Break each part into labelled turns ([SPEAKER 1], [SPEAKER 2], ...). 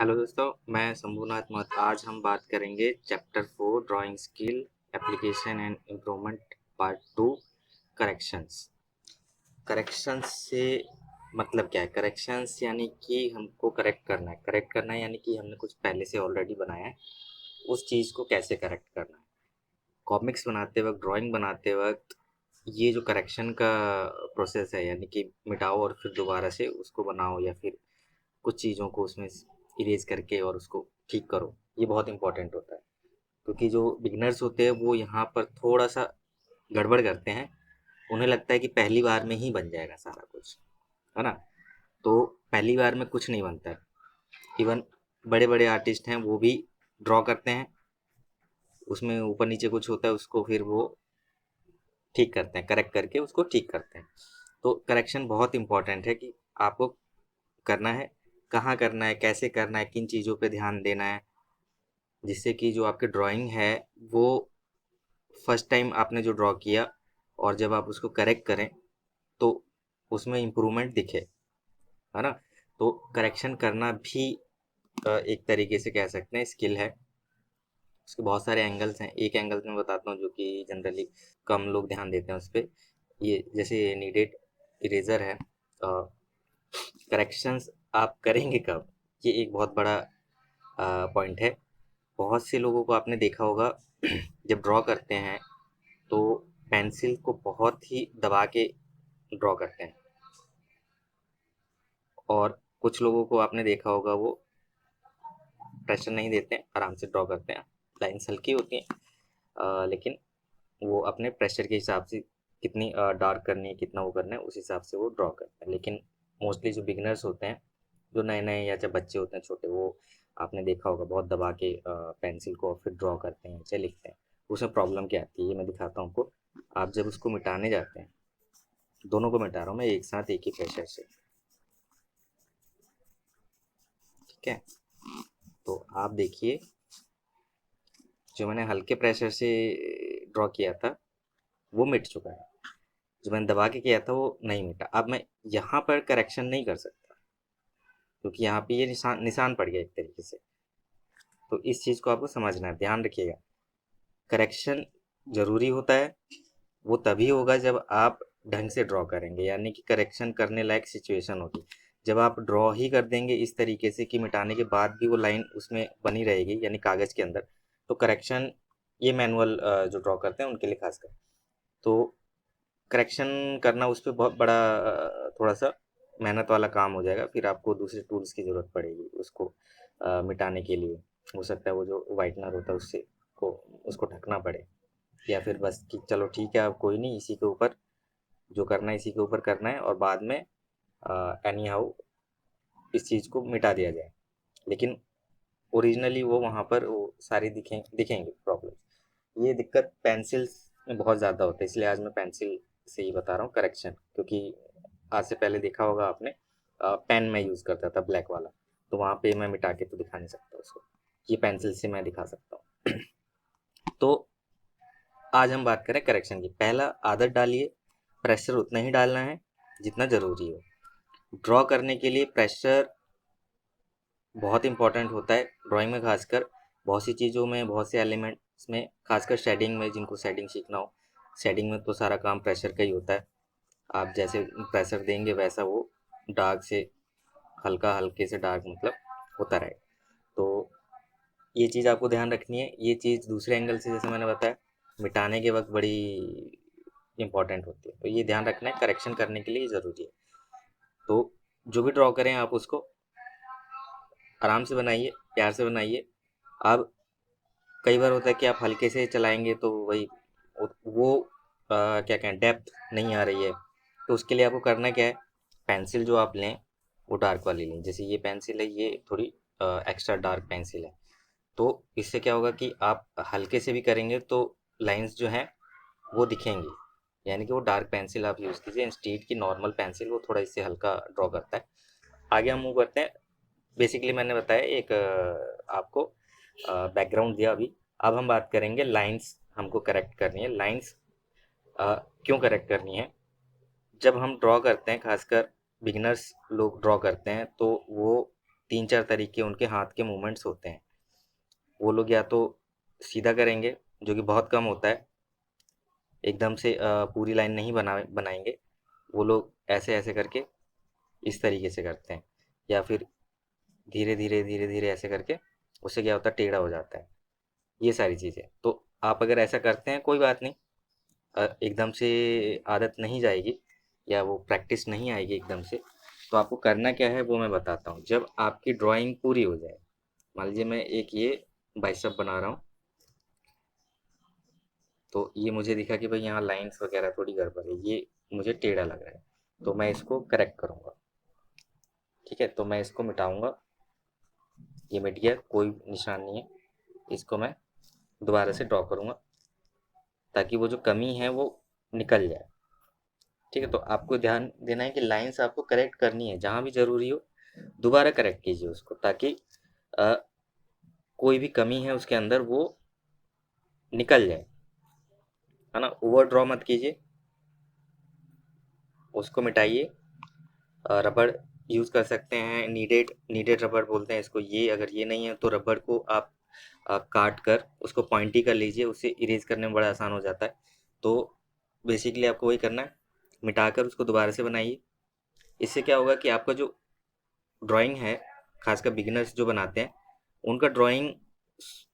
[SPEAKER 1] Hello दोस्तों, मैं शंभुनाथ महतो। आज हम बात करेंगे chapter 4 drawing skill application and improvement part 2 corrections. Corrections से मतलब क्या है? करेक्शंस यानी कि हमको करेक्ट करना है। करेक्ट करना है यानी कि हमने कुछ पहले से ऑलरेडी बनाया है, उस चीज़ को कैसे करेक्ट करना है। कॉमिक्स बनाते वक्त, ड्राइंग बनाते वक्त ये जो करेक्शन का प्रोसेस है, यानी कि मिटाओ और फिर दोबारा से उसको बनाओ, या फिर कुछ चीज़ों को उसमें इरेज करके और उसको ठीक करो, ये बहुत इंपॉर्टेंट होता है। क्योंकि जो बिगनर्स होते हैं वो यहाँ पर थोड़ा सा गड़बड़ करते हैं। उन्हें लगता है कि पहली बार में ही बन जाएगा सारा कुछ, है ना? तो पहली बार में कुछ नहीं बनता है। इवन बड़े बड़े आर्टिस्ट हैं वो भी ड्रॉ करते हैं, उसमें ऊपर नीचे कुछ होता है, उसको फिर वो ठीक करते हैं, करेक्ट करके उसको ठीक करते हैं। तो करेक्शन बहुत इंपॉर्टेंट है कि आपको करना है, कहाँ करना है, कैसे करना है, किन चीज़ों पे ध्यान देना है, जिससे कि जो आपकी ड्राइंग है वो फर्स्ट टाइम आपने जो ड्रॉ किया और जब आप उसको करेक्ट करें तो उसमें इम्प्रूवमेंट दिखे, है ना? तो करेक्शन करना भी एक तरीके से कह सकते हैं स्किल है। उसके बहुत सारे एंगल्स हैं। एक एंगल मैं बताता हूँ जो कि जनरली कम लोग ध्यान देते हैं उस पर। ये जैसे नीडेड इरेजर है, करेक्शंस आप करेंगे कब, ये एक बहुत बड़ा पॉइंट है। बहुत से लोगों को आपने देखा होगा जब ड्रॉ करते हैं तो पेंसिल को बहुत ही दबा के ड्रॉ करते हैं, और कुछ लोगों को आपने देखा होगा वो प्रेशर नहीं देते हैं, आराम से ड्रॉ करते हैं। लाइन्स हल्की होती हैं, लेकिन वो अपने प्रेशर के हिसाब से कितनी डार्क करनी है, कितना वो करना है, उस हिसाब से वो ड्रॉ करते हैं। लेकिन मोस्टली जो बिगनर्स होते हैं, जो नए नए या जब बच्चे होते हैं छोटे, वो आपने देखा होगा बहुत दबा के पेंसिल को फिर ड्रॉ करते हैं, नीचे लिखते हैं। उसमें प्रॉब्लम क्या आती है ये मैं दिखाता हूँ आपको। आप जब उसको मिटाने जाते हैं, दोनों को मिटा रहा हूँ मैं एक साथ एक ही प्रेशर से, ठीक है? तो आप देखिए, जो मैंने हल्के प्रेशर से ड्रॉ किया था वो मिट चुका है, जो मैंने दबा के किया था वो नहीं मिटा। अब मैं यहाँ पर करेक्शन नहीं कर सकता क्योंकि यहाँ पे ये निशान निशान पड़ गया एक तरीके से। तो इस चीज़ को आपको समझना है, ध्यान रखिएगा। करेक्शन ज़रूरी होता है, वो तभी होगा जब आप ढंग से ड्रॉ करेंगे, यानी कि करेक्शन करने लायक सिचुएशन होगी। जब आप ड्रॉ ही कर देंगे इस तरीके से कि मिटाने के बाद भी वो लाइन उसमें बनी रहेगी, यानी कागज़ के अंदर, तो करेक्शन, ये मैनुअल जो ड्रॉ करते हैं उनके लिए खासकर, तो करेक्शन करना उस पे बहुत बड़ा थोड़ा सा मेहनत वाला काम हो जाएगा। फिर आपको दूसरे टूल्स की ज़रूरत पड़ेगी उसको मिटाने के लिए। हो सकता है वो जो वाइटनर होता है उससे को उसको ढकना पड़े, या फिर बस कि चलो ठीक है अब कोई नहीं, इसी के ऊपर जो करना है इसी के ऊपर करना है, और बाद में एनी हाउ इस चीज़ को मिटा दिया जाए। लेकिन ओरिजिनली वो वहाँ पर वो सारी दिखेंगे प्रॉब्लम। ये दिक्कत पेंसिल्स में बहुत ज़्यादा होता है, इसलिए आज मैं पेंसिल से ही बता रहा हूँ करेक्शन। क्योंकि आज से पहले देखा होगा आपने, पेन में यूज़ करता था ब्लैक वाला, तो वहाँ पे मैं मिटा के तो दिखा नहीं सकता उसको। ये पेंसिल से मैं दिखा सकता हूँ। तो आज हम बात करें करेक्शन की। पहला, आदत डालिए, प्रेशर उतना ही डालना है जितना ज़रूरी हो। ड्रॉ करने के लिए प्रेशर बहुत इंपॉर्टेंट होता है ड्राइंग में, खासकर बहुत सी चीज़ों में, बहुत से एलिमेंट्स में, खासकर शेडिंग में। जिनको शेडिंग सीखना हो, शेडिंग में तो सारा काम प्रेशर का ही होता है। आप जैसे प्रेशर देंगे वैसा वो डार्क से हल्का, हल्के से डार्क मतलब होता रहे। तो ये चीज़ आपको ध्यान रखनी है। ये चीज़ दूसरे एंगल से जैसे मैंने बताया मिटाने के वक्त बड़ी इंपॉर्टेंट होती है, तो ये ध्यान रखना है, करेक्शन करने के लिए ज़रूरी है। तो जो भी ड्रॉ करें आप उसको आराम से बनाइए, प्यार से बनाइए। अब कई बार होता है कि आप हल्के से चलाएंगे तो वही वो क्या कहें, डेप्थ नहीं आ रही है। तो उसके लिए आपको करना क्या है, पेंसिल जो आप लें वो डार्क वाली लें। जैसे ये पेंसिल है, ये थोड़ी एक्स्ट्रा डार्क पेंसिल है। तो इससे क्या होगा कि आप हल्के से भी करेंगे तो लाइंस जो हैं वो दिखेंगी, यानी कि वो डार्क पेंसिल आप यूज़ कीजिए इंस्टेड की नॉर्मल पेंसिल, वो थोड़ा इससे हल्का ड्रॉ करता है। आगे हम मूव करते हैं। बेसिकली मैंने बताया एक आपको बैकग्राउंड दिया अभी। अब हम बात करेंगे लाइंस हमको करेक्ट करनी है। लाइंस क्यों करेक्ट करनी है? जब हम ड्रॉ करते हैं, खासकर बिगिनर्स लोग ड्रॉ करते हैं, तो वो 3-4 तरीके उनके हाथ के मूवमेंट्स होते हैं। वो लोग या तो सीधा करेंगे, जो कि बहुत कम होता है, एकदम से पूरी लाइन नहीं बनाएंगे। वो लोग ऐसे ऐसे करके इस तरीके से करते हैं, या फिर धीरे धीरे धीरे धीरे ऐसे करके, उससे क्या होता है, टेढ़ा हो जाता है। ये सारी चीज़ें तो आप अगर ऐसा करते हैं कोई बात नहीं, एकदम से आदत नहीं जाएगी या वो प्रैक्टिस नहीं आएगी एकदम से। तो आपको करना क्या है वो मैं बताता हूँ। जब आपकी ड्राइंग पूरी हो जाए, मान लीजिए मैं एक ये बाइसेप बना रहा हूँ, तो ये मुझे दिखा कि भाई यहाँ लाइंस वगैरह थोड़ी गड़बड़ है, ये मुझे टेढ़ा लग रहा है, तो मैं इसको करेक्ट करूँगा। ठीक है, तो मैं इसको मिटाऊंगा, ये मिट गया, कोई निशान नहीं है। इसको मैं दोबारा से ड्रॉ करूँगा ताकि वो जो कमी है वो निकल जाए। ठीक है, तो आपको ध्यान देना है कि लाइंस आपको करेक्ट करनी है, जहाँ भी ज़रूरी हो दोबारा करेक्ट कीजिए उसको, ताकि अ, कोई भी कमी है उसके अंदर वो निकल जाए, है ना। ओवर ड्रॉ मत कीजिए, उसको मिटाइए। रबड़ यूज़ कर सकते हैं, नीडेड नीडेड रबड़ बोलते हैं इसको। ये अगर ये नहीं है तो रबड़ को आप काट कर उसको पॉइंटी कर लीजिए, उससे इरेज करने में बड़ा आसान हो जाता है। तो बेसिकली आपको वही करना है, मिटाकर उसको दोबारा से बनाइए। इससे क्या होगा कि आपका जो ड्राइंग है, खासकर बिगिनर्स जो बनाते हैं, उनका ड्राइंग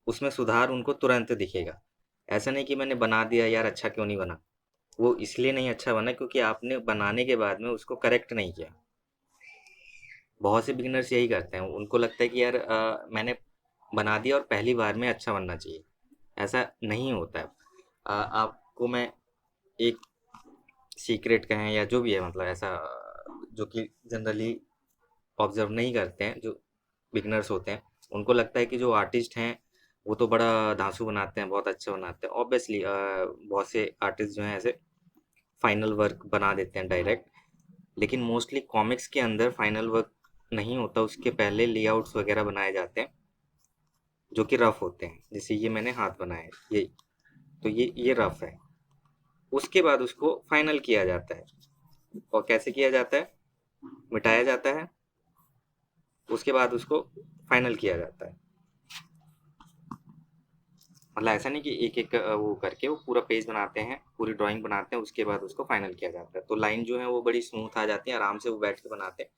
[SPEAKER 1] उसमें सुधार उनको तुरंत दिखेगा। ऐसा नहीं कि मैंने बना दिया यार अच्छा क्यों नहीं बना, वो इसलिए नहीं अच्छा बना क्योंकि आपने बनाने के बाद में उसको करेक्ट नहीं किया। बहुत से बिगिनर्स यही करते हैं, उनको लगता है कि यार मैंने बना दिया और पहली बार में अच्छा बनना चाहिए। ऐसा नहीं होता है। आपको मैं एक सीक्रेट कहें या जो भी है, मतलब ऐसा जो कि जनरली ऑब्जर्व नहीं करते हैं जो बिगनर्स होते हैं, उनको लगता है कि जो आर्टिस्ट हैं वो तो बड़ा धांसू बनाते हैं, बहुत अच्छा बनाते हैं। ऑब्वियसली बहुत से आर्टिस्ट जो हैं ऐसे फाइनल वर्क बना देते हैं डायरेक्ट, लेकिन मोस्टली कॉमिक्स के अंदर फाइनल वर्क नहीं होता, उसके पहले लेआउट्स वगैरह बनाए जाते हैं जो कि रफ होते हैं। जैसे ये मैंने हाथ बनाया है, ये तो ये रफ है, उसके बाद उसको फाइनल किया जाता है। और कैसे किया जाता है, मिटाया जाता है, उसके बाद उसको फाइनल किया जाता है। मतलब ऐसा नहीं कि एक एक वो करके वो पूरा पेज बनाते हैं, पूरी ड्राइंग बनाते हैं, उसके बाद उसको फाइनल किया जाता है। तो लाइन जो है वो बड़ी स्मूथ आ जाती है, आराम से वो बैठ के बनाते हैं।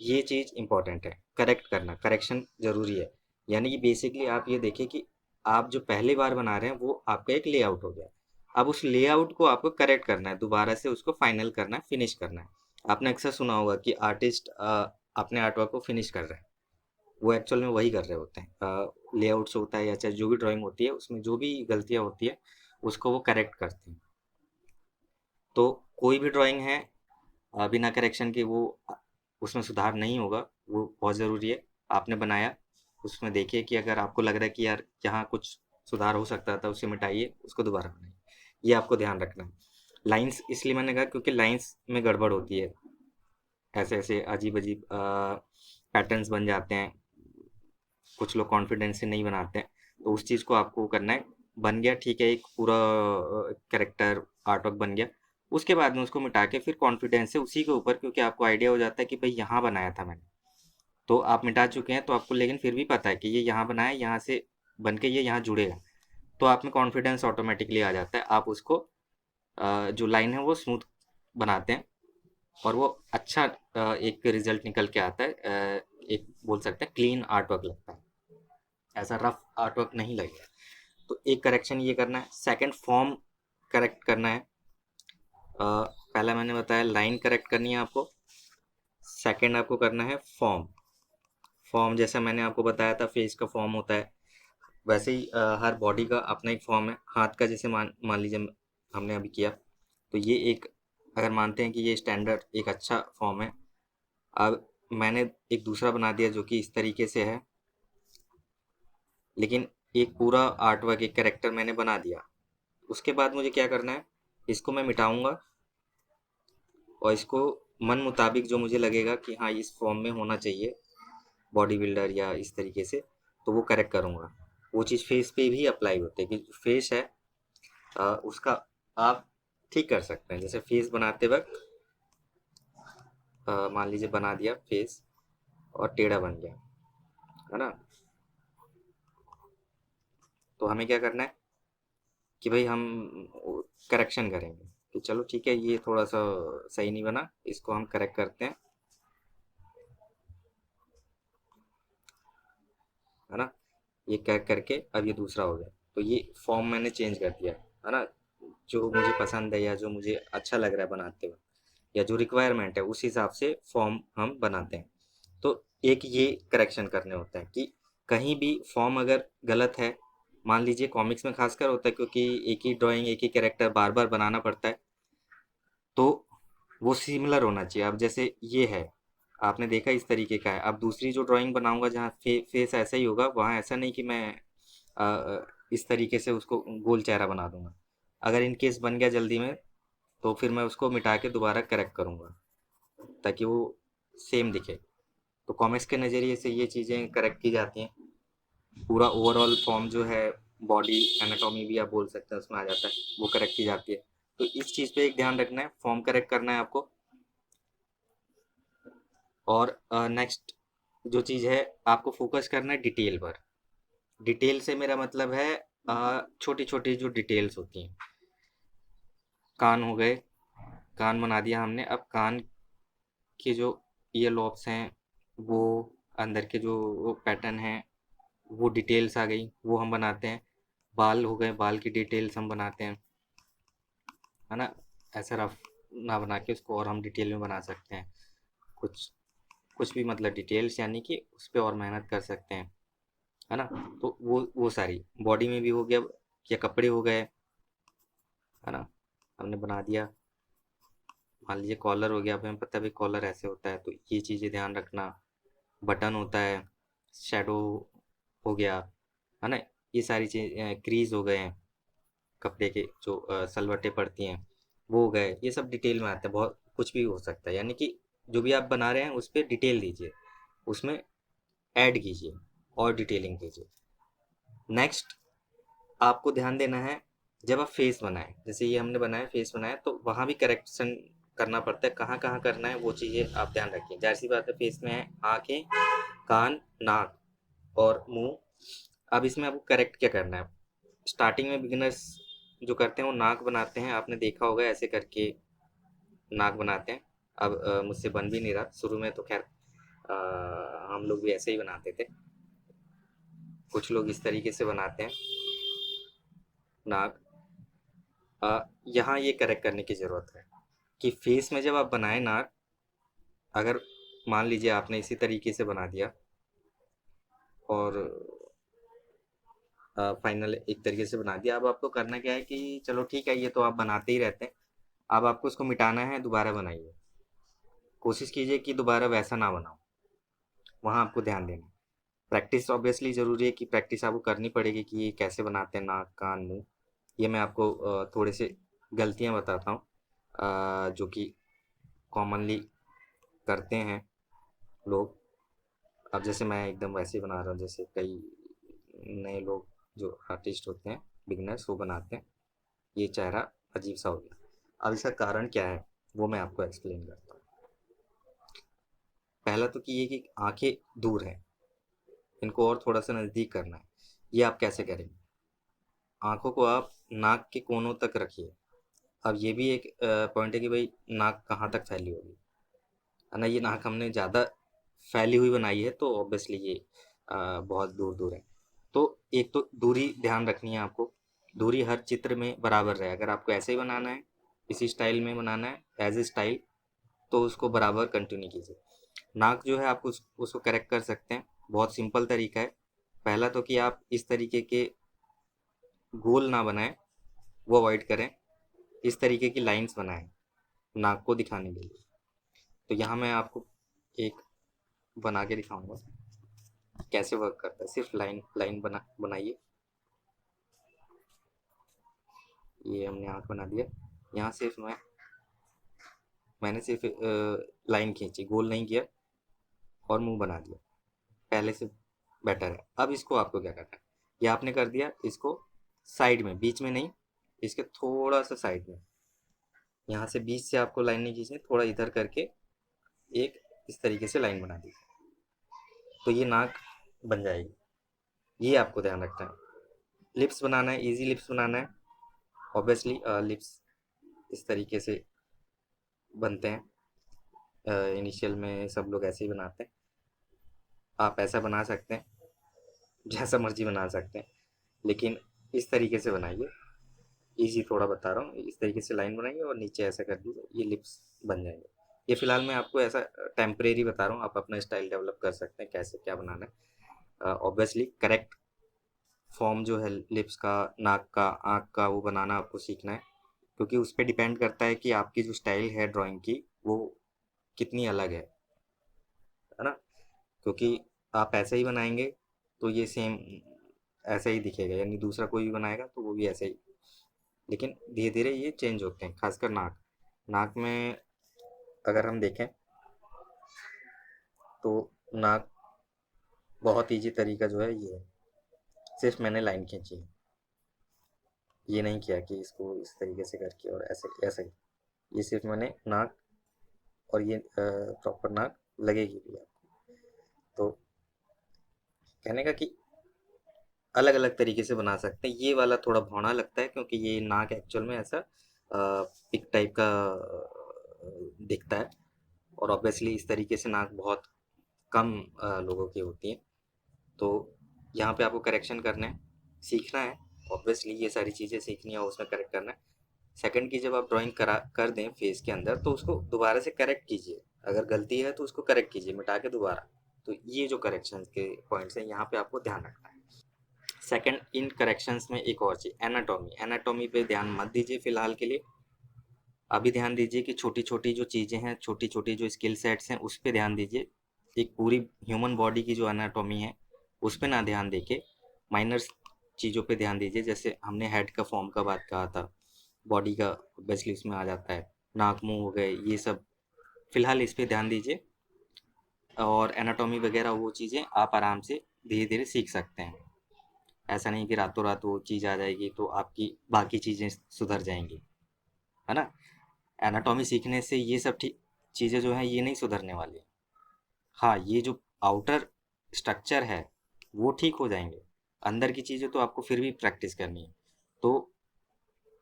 [SPEAKER 1] ये चीज़ इंपॉर्टेंट है, करेक्ट करना, करेक्शन जरूरी है। यानी कि बेसिकली आप ये देखिए कि आप जो पहली बार बना रहे हैं वो आपका एक लेआउट हो गया। अब उस लेआउट को आपको करेक्ट करना है, दोबारा से उसको फाइनल करना है, फिनिश करना है। आपने अक्सर सुना होगा कि आर्टिस्ट अपने आर्टवर्क को फिनिश कर रहे हैं, वो एक्चुअल में वही कर रहे होते हैं। लेआउट्स होता है या चाहे जो भी ड्राइंग होती है उसमें जो भी गलतियाँ होती है उसको वो करेक्ट करते हैं। तो कोई भी ड्राइंग है बिना करेक्शन के वो उसमें सुधार नहीं होगा। वो बहुत ज़रूरी है। आपने बनाया, उसमें देखिए कि अगर आपको लग रहा है कि यार यहाँ कुछ सुधार हो सकता था, उसे मिटाइए, उसको दोबारा बनाइए। ये आपको ध्यान रखना है। लाइंस इसलिए मैंने कहा क्योंकि लाइंस में गड़बड़ होती है, ऐसे ऐसे अजीब अजीब पैटर्न्स बन जाते हैं, कुछ लोग कॉन्फिडेंस से नहीं बनाते हैं। तो उस चीज़ को आपको करना है। बन गया ठीक है, एक पूरा कैरेक्टर आर्टवर्क बन गया, उसके बाद में उसको मिटा के फिर कॉन्फिडेंस से उसी के ऊपर, क्योंकि आपको आइडिया हो जाता है कि भाई यहाँ बनाया था मैंने, तो आप मिटा चुके हैं तो आपको लेकिन फिर भी पता है कि ये यहाँ बनाया, यहाँ से बन के ये यहाँ जुड़ेगा, तो आप में कॉन्फिडेंस ऑटोमेटिकली आ जाता है। आप उसको जो लाइन है वो स्मूथ बनाते हैं और वो अच्छा एक रिजल्ट निकल के आता है। एक बोल सकते हैं क्लीन आर्टवर्क लगता है, ऐसा रफ आर्टवर्क नहीं लगेगा। तो एक करेक्शन ये करना है। सेकंड, फॉर्म करेक्ट करना है। पहला मैंने बताया लाइन करेक्ट करनी है आपको, सेकंड आपको करना है फॉर्म। फॉर्म जैसा मैंने आपको बताया था फेस का फॉर्म होता है, वैसे ही हर बॉडी का अपना एक फॉर्म है। हाथ का जैसे मान मान लीजिए हमने अभी किया, तो ये एक, अगर मानते हैं कि ये स्टैंडर्ड एक अच्छा फॉर्म है। अब मैंने एक दूसरा बना दिया जो कि इस तरीके से है, लेकिन एक पूरा आर्ट वर्क, एक कैरेक्टर मैंने बना दिया। उसके बाद मुझे क्या करना है, इसको मैं मिटाऊंगा और इसको मन मुताबिक जो मुझे लगेगा कि हाँ इस फॉर्म में होना चाहिए बॉडी बिल्डर या इस तरीके से, तो वो करेक्ट करूँगा। वो चीज़ फेस पे भी अप्लाई होती है कि फेस है उसका आप ठीक कर सकते हैं। जैसे फेस बनाते वक्त मान लीजिए बना दिया फेस और टेढ़ा बन गया, है ना। तो हमें क्या करना है कि भाई हम करेक्शन करेंगे कि चलो ठीक है ये थोड़ा सा सही नहीं बना, इसको हम करेक्ट करते हैं, है ना। ये करेक्ट करके अब ये दूसरा हो गया, तो ये फॉर्म मैंने चेंज कर दिया, है ना। जो मुझे पसंद है या जो मुझे अच्छा लग रहा है बनाते हुए या जो रिक्वायरमेंट है उस हिसाब से फॉर्म हम बनाते हैं। तो एक ये करेक्शन करने होता है कि कहीं भी फॉर्म अगर गलत है, मान लीजिए कॉमिक्स में खासकर होता है क्योंकि एक ही ड्राइंग एक ही कैरेक्टर बार बार बनाना पड़ता है, तो वो सिमिलर होना चाहिए। अब जैसे ये है, आपने देखा इस तरीके का है, अब दूसरी जो ड्राइंग बनाऊंगा जहाँ फेस ऐसा ही होगा, वहाँ ऐसा नहीं कि मैं इस तरीके से उसको गोल चेहरा बना दूंगा। अगर इन केस बन गया जल्दी में, तो फिर मैं उसको मिटा के दोबारा करेक्ट करूंगा ताकि वो सेम दिखे। तो कॉमिक्स के नज़रिए से ये चीज़ें करेक्ट की जाती हैं। पूरा ओवरऑल फॉर्म जो है, बॉडी एनाटॉमी भी आप बोल सकते हैं, उसमें आ जाता है, वो करेक्ट की जाती है। तो इस चीज़ पे एक ध्यान रखना है, फॉर्म करेक्ट करना है आपको। और नेक्स्ट जो चीज़ है, आपको फोकस करना है डिटेल पर। डिटेल से मेरा मतलब है छोटी छोटी जो डिटेल्स होती हैं। कान हो गए, कान बना दिया हमने, अब कान के जो ईयर लॉब्स हैं, वो अंदर के जो पैटर्न हैं, वो डिटेल्स आ गई, वो हम बनाते हैं। बाल हो गए, बाल की डिटेल्स हम बनाते हैं, है ना। ऐसा रफ ना बना के उसको और हम डिटेल में बना सकते हैं। कुछ कुछ भी मतलब डिटेल्स यानी कि उस पर और मेहनत कर सकते हैं, है ना। तो वो सारी बॉडी में भी हो गया, या कपड़े हो गए, है ना, हमने बना दिया। मान लीजिए कॉलर हो गया, अब हमें पता है भाई कॉलर ऐसे होता है, तो ये चीज़ें ध्यान रखना। बटन होता है, शेडो हो गया, है ना। ये सारी चीज क्रीज हो गए हैं, कपड़े के जो सलवटें पड़ती हैं, वो हो गए। ये सब डिटेल में आता है, बहुत कुछ भी हो सकता है, यानी कि जो भी आप बना रहे हैं उस पर डिटेल दीजिए, उसमें ऐड कीजिए और डिटेलिंग कीजिए। नेक्स्ट आपको ध्यान देना है, जब आप फेस बनाएं, जैसे ये हमने बनाया फेस बनाया, तो वहाँ भी करेक्शन करना पड़ता है। कहाँ कहाँ करना है वो चीज़ें आप ध्यान रखिए। जाहिर सी बात है, फेस में है आँखें, कान, नाक और मुंह। अब इसमें आपको करेक्ट क्या करना है। स्टार्टिंग में बिगिनर्स जो करते हैं वो नाक बनाते हैं, आपने देखा होगा ऐसे करके नाक बनाते हैं। अब मुझसे बन भी नहीं रहा, शुरू में तो खैर हम लोग भी ऐसे ही बनाते थे। कुछ लोग इस तरीके से बनाते हैं नाक। यहाँ ये करेक्ट करने की ज़रूरत है कि फेस में जब आप बनाए नाक, अगर मान लीजिए आपने इसी तरीके से बना दिया और फाइनल एक तरीके से बना दिया, अब आपको करना क्या है कि चलो ठीक है ये तो आप बनाते ही रहते हैं, अब आपको इसको मिटाना है, दोबारा बनाइए। कोशिश कीजिए कि दोबारा वैसा ना बनाओ, वहाँ आपको ध्यान देना है। प्रैक्टिस ऑब्वियसली ज़रूरी है कि प्रैक्टिस आपको करनी पड़ेगी कि ये कैसे बनाते हैं नाक, कान, मुंह। ये मैं आपको थोड़े से गलतियाँ बताता हूँ जो कि कॉमनली करते हैं लोग। अब जैसे मैं एकदम वैसे ही बना रहा हूँ जैसे कई नए लोग जो आर्टिस्ट होते हैं, बिगनर्स, वो बनाते हैं। ये चेहरा अजीब सा हो गया। अब इसका कारण क्या है वो मैं आपको एक्सप्लेन करता हूँ। पहला तो कि ये कि आंखें दूर हैं, इनको और थोड़ा सा नज़दीक करना है। ये आप कैसे करेंगे, आंखों को आप नाक के कोनों तक रखिए। अब ये भी एक पॉइंट है कि भाई नाक कहाँ तक फैली होगी, है ना। ये नाक हमने ज़्यादा फैली हुई बनाई है तो ऑब्वियसली ये बहुत दूर दूर है। तो एक तो दूरी ध्यान रखनी है आपको, दूरी हर चित्र में बराबर रहे। अगर आपको ऐसे ही बनाना है, इसी स्टाइल में बनाना है एज ए स्टाइल, तो उसको बराबर कंटिन्यू कीजिए। नाक जो है आप उसको करेक्ट कर सकते हैं, बहुत सिंपल तरीका है। पहला तो कि आप इस तरीके के गोल ना बनाएं, वो अवॉइड करें, इस तरीके की लाइंस बनाएं नाक को दिखाने के लिए। तो यहाँ मैं आपको एक बना के दिखाऊंगा कैसे वर्क करता है। सिर्फ लाइन लाइन बनाइए। ये हमने आँख बना दिया, यहाँ सिर्फ मैंने सिर्फ लाइन खींची, गोल नहीं किया, और मुंह बना दिया। पहले से बेटर है। अब इसको आपको क्या करना है, ये आपने कर दिया, इसको साइड में, बीच में नहीं, इसके थोड़ा सा साइड में, यहाँ से बीच से आपको लाइन नहीं खींचनी, थोड़ा इधर करके एक इस तरीके से लाइन बना दी। तो ये नाक बन जाएगी। ये आपको ध्यान रखना है। लिप्स बनाना है, इजी लिप्स बनाना है। ऑब्वियसली लिप्स इस तरीके से बनते हैं, इनिशियल में सब लोग ऐसे ही बनाते हैं। आप ऐसा बना सकते हैं, जैसा मर्जी बना सकते हैं, लेकिन इस तरीके से बनाइए। इजी थोड़ा बता रहा हूँ, इस तरीके से लाइन बनाइए और नीचे ऐसा कर दीजिए, ये लिप्स बन जाएंगे। ये फिलहाल मैं आपको ऐसा टेम्परेरी बता रहा हूँ, आप अपना स्टाइल डेवलप कर सकते हैं कैसे क्या बनाना है। ऑब्वियसली करेक्ट फॉर्म जो है लिप्स का, नाक का, आँख का, वो बनाना आपको सीखना है, क्योंकि उस पर डिपेंड करता है कि आपकी जो स्टाइल है ड्राइंग की वो कितनी अलग है ना। क्योंकि आप ऐसे ही बनाएंगे तो ये सेम ऐसा ही दिखेगा, यानी दूसरा कोई भी बनाएगा तो वो भी ऐसे ही, लेकिन धीरे धीरे ये चेंज होते हैं। खासकर नाक, नाक में अगर हम देखें तो नाक बहुत ईजी तरीका जो है ये है, सिर्फ मैंने लाइन खींची है, ये नहीं किया कि इसको इस तरीके से करके और ऐसे ऐसे ही। ये सिर्फ मैंने नाक, और ये प्रॉपर नाक लगेगी भी आपको। तो कहने का कि अलग अलग तरीके से बना सकते हैं। ये वाला थोड़ा भौना लगता है क्योंकि ये नाक एक्चुअल में ऐसा पिक टाइप का दिखता है, और ऑब्वियसली इस तरीके से नाक बहुत कम लोगों की होती है। तो यहाँ पे आपको करेक्शन करना है, सीखना है। ऑब्वियसली ये सारी चीज़ें सीखनी है और उसमें करेक्ट करना है। सेकंड की जब आप ड्राइंग करा कर दें फेस के अंदर तो उसको दोबारा से करेक्ट कीजिए। अगर गलती है तो उसको करेक्ट कीजिए मिटा के दोबारा। तो ये जो करेक्शन के पॉइंट्स हैं यहाँ पे आपको ध्यान रखना है। सेकंड, इन करेक्शंस में एक और चीज़, एनाटॉमी। एनाटॉमी पे ध्यान मत दीजिए फिलहाल के लिए। अभी ध्यान दीजिए कि छोटी छोटी जो चीज़ें हैं, छोटी छोटी जो स्किल सेट्स हैं, उस पर ध्यान दीजिए। एक पूरी ह्यूमन बॉडी की जो एनाटॉमी है उस पर ना ध्यान देके माइनर चीज़ों पे ध्यान दीजिए। जैसे हमने हेड का फॉर्म का बात कहा था, बॉडी का बेसिकली इसमें आ जाता है, नाक मुंह हो गए ये सब, फिलहाल इस पे ध्यान दीजिए। और एनाटॉमी वगैरह वो चीज़ें आप आराम से धीरे धीरे सीख सकते हैं। ऐसा नहीं कि रातों रात वो चीज़ आ जाएगी तो आपकी बाकी चीज़ें सुधर जाएंगी, है ना। एनाटॉमी सीखने से ये सब ठीक चीज़ें जो हैं ये नहीं सुधरने वाली। हाँ, ये जो आउटर स्ट्रक्चर है वो ठीक हो जाएंगे, अंदर की चीज़ें तो आपको फिर भी प्रैक्टिस करनी है। तो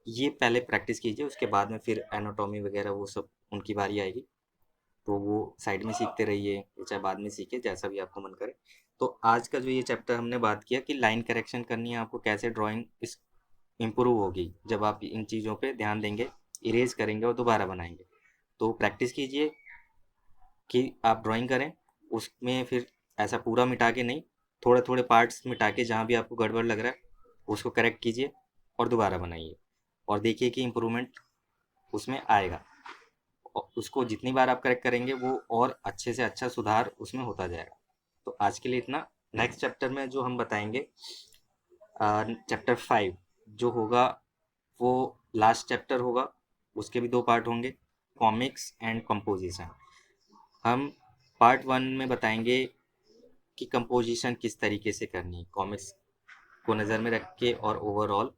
[SPEAKER 1] ये पहले प्रैक्टिस कीजिए, उसके बाद में फिर एनाटॉमी वगैरह वो सब उनकी बारी आएगी। तो वो साइड में सीखते रहिए, चाहे बाद में सीखे, जैसा भी आपको मन करे। तो आज का जो ये चैप्टर हमने बात किया कि लाइन करेक्शन करनी है आपको, कैसे ड्राइंग इस इम्प्रूव होगी जब आप इन चीज़ों पे ध्यान देंगे, इरेज करेंगे और दोबारा बनाएंगे। तो प्रैक्टिस कीजिए कि आप ड्राइंग करें, उसमें फिर ऐसा पूरा मिटा के नहीं, थोड़े थोड़े पार्ट्स मिटा के जहाँ भी आपको गड़बड़ लग रहा है उसको करेक्ट कीजिए और दोबारा बनाइए, और देखिए कि इम्प्रूवमेंट उसमें आएगा। उसको जितनी बार आप करेक्ट करेंगे वो और अच्छे से अच्छा सुधार उसमें होता जाएगा। तो आज के लिए इतना। नेक्स्ट चैप्टर में जो हम बताएंगे, चैप्टर 5 जो होगा वो लास्ट चैप्टर होगा, उसके भी 2 पार्ट होंगे, कॉमिक्स एंड कंपोजिशन। हम पार्ट 1 में बताएंगे कि कंपोजिशन किस तरीके से करनी है कॉमिक्स को नज़र में रख के और ओवरऑल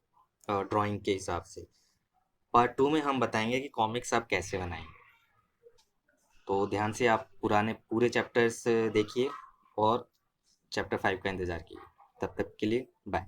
[SPEAKER 1] ड्राइंग के हिसाब से। पार्ट 2 में हम बताएंगे कि कॉमिक्स आप कैसे बनाएंगे। तो ध्यान से आप पुराने पूरे चैप्टर्स देखिए और चैप्टर 5 का इंतज़ार कीजिए। तब तक के लिए बाय।